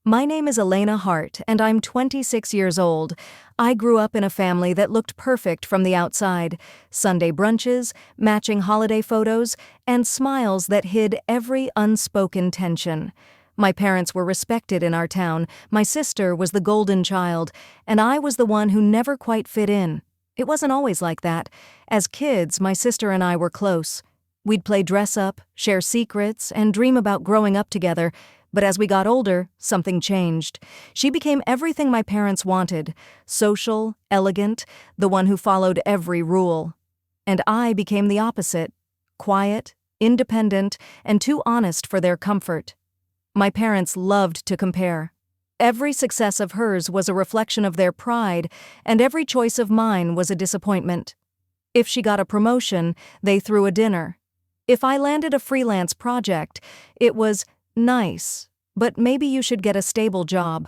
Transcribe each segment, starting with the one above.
My name is Elena Hart, and I'm 26 years old. I grew up in a family that looked perfect from the outside. Sunday brunches, matching holiday photos, and smiles that hid every unspoken tension. My parents were respected in our town, my sister was the golden child, and I was the one who never quite fit in. It wasn't always like that. As kids, my sister and I were close. We'd play dress-up, share secrets, and dream about growing up together. But as we got older, something changed. She became everything my parents wanted: social, elegant, the one who followed every rule. And I became the opposite: quiet, independent, and too honest for their comfort. My parents loved to compare. Every success of hers was a reflection of their pride, and every choice of mine was a disappointment. If she got a promotion, they threw a dinner. If I landed a freelance project, it was nice, but maybe you should get a stable job.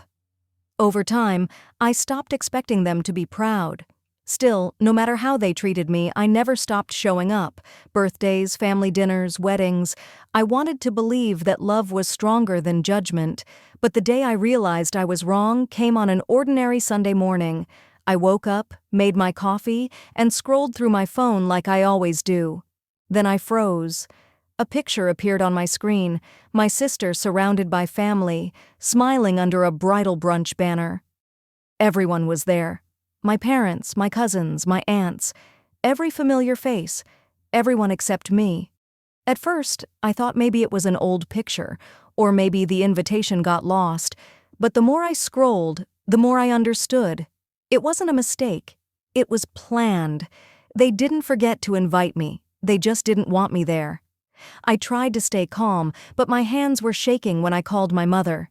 Over time, I stopped expecting them to be proud. Still, no matter how they treated me, I never stopped showing up. Birthdays, family dinners, weddings. I wanted to believe that love was stronger than judgment, but the day I realized I was wrong came on an ordinary Sunday morning. I woke up, made my coffee, and scrolled through my phone like I always do. Then I froze. A picture appeared on my screen, my sister surrounded by family, smiling under a bridal brunch banner. Everyone was there. My parents, my cousins, my aunts. Every familiar face. Everyone except me. At first, I thought maybe it was an old picture, or maybe the invitation got lost, but the more I scrolled, the more I understood. It wasn't a mistake. It was planned. They didn't forget to invite me. They just didn't want me there. I tried to stay calm, but my hands were shaking when I called my mother.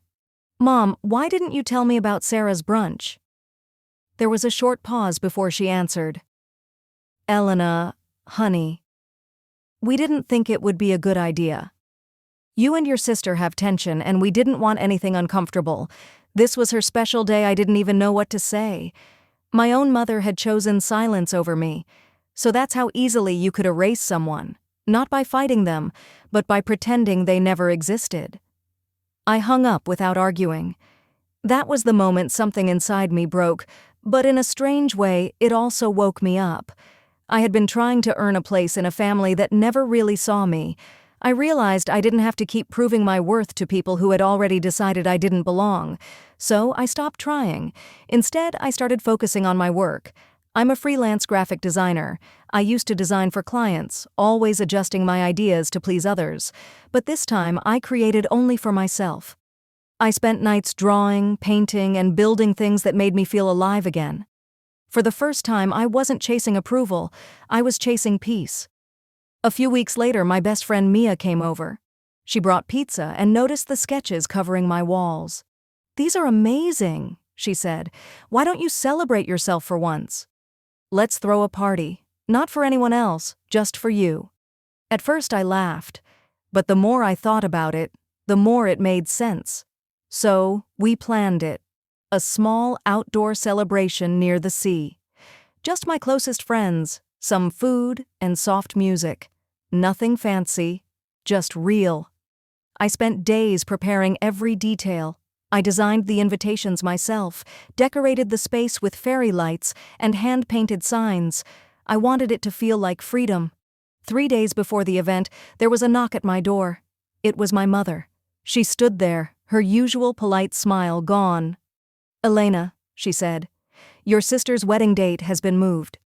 "Mom, why didn't you tell me about Sarah's brunch?" There was a short pause before she answered. "Elena, honey, we didn't think it would be a good idea. You and your sister have tension, and we didn't want anything uncomfortable. This was her special day. I didn't even know what to say. My own mother had chosen silence over me. So that's how easily you could erase someone, not by fighting them, but by pretending they never existed." I hung up without arguing. That was the moment something inside me broke, but in a strange way, it also woke me up. I had been trying to earn a place in a family that never really saw me. I realized I didn't have to keep proving my worth to people who had already decided I didn't belong. So I stopped trying. Instead, I started focusing on my work. I'm a freelance graphic designer. I used to design for clients, always adjusting my ideas to please others. But this time, I created only for myself. I spent nights drawing, painting, and building things that made me feel alive again. For the first time, I wasn't chasing approval. I was chasing peace. A few weeks later, my best friend Mia came over. She brought pizza and noticed the sketches covering my walls. "These are amazing," she said. "Why don't you celebrate yourself for once? Let's throw a party. Not for anyone else, just for you." At first I laughed, but the more I thought about it, the more it made sense. So we planned it. A small outdoor celebration near the sea. Just my closest friends, some food and soft music. Nothing fancy, just real. I spent days preparing every detail. I designed the invitations myself, decorated the space with fairy lights and hand-painted signs. I wanted it to feel like freedom. 3 days before the event, there was a knock at my door. It was my mother. She stood there, her usual polite smile gone. "Elena," she said, "your sister's wedding date has been moved.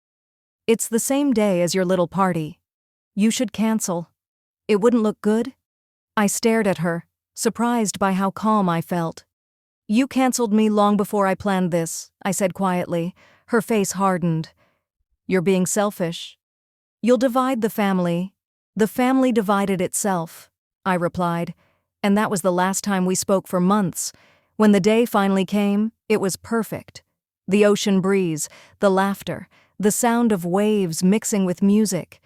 It's the same day as your little party. You should cancel. It wouldn't look good." I stared at her, surprised by how calm I felt. "You canceled me long before I planned this," I said quietly. Her face hardened. "You're being selfish. You'll divide the family." "The family divided itself," I replied, and that was the last time we spoke for months. When the day finally came, it was perfect. The ocean breeze, the laughter, the sound of waves mixing with music.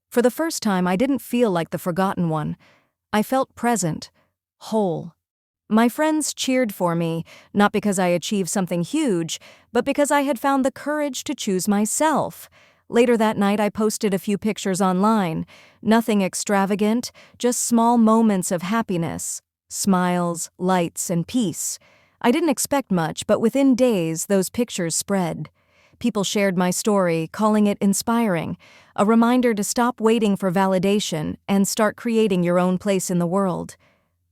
For the first time, I didn't feel like the forgotten one. I felt present, whole. My friends cheered for me, not because I achieved something huge, but because I had found the courage to choose myself. Later that night, I posted a few pictures online. Nothing extravagant, just small moments of happiness. Smiles, lights, and peace. I didn't expect much, but within days, those pictures spread. People shared my story, calling it inspiring, a reminder to stop waiting for validation and start creating your own place in the world.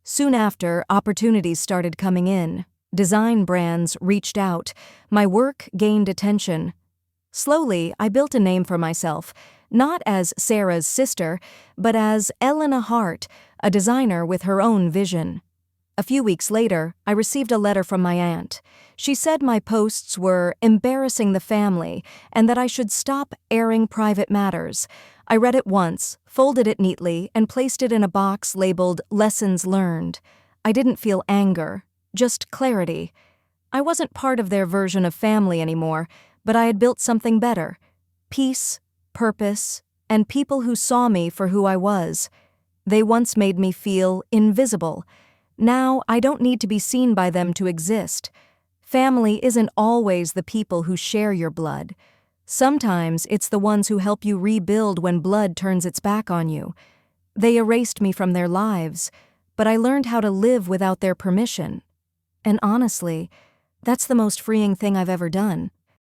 Soon after, opportunities started coming in. Design brands reached out. My work gained attention. Slowly, I built a name for myself, not as Sarah's sister, but as Elena Hart, a designer with her own vision. A few weeks later, I received a letter from my aunt. She said my posts were embarrassing the family and that I should stop airing private matters. I read it once, folded it neatly, and placed it in a box labeled Lessons Learned. I didn't feel anger, just clarity. I wasn't part of their version of family anymore, but I had built something better. Peace, purpose, and people who saw me for who I was. They once made me feel invisible. Now, I don't need to be seen by them to exist. Family isn't always the people who share your blood. Sometimes it's the ones who help you rebuild when blood turns its back on you. They erased me from their lives, but I learned how to live without their permission. And honestly, that's the most freeing thing I've ever done.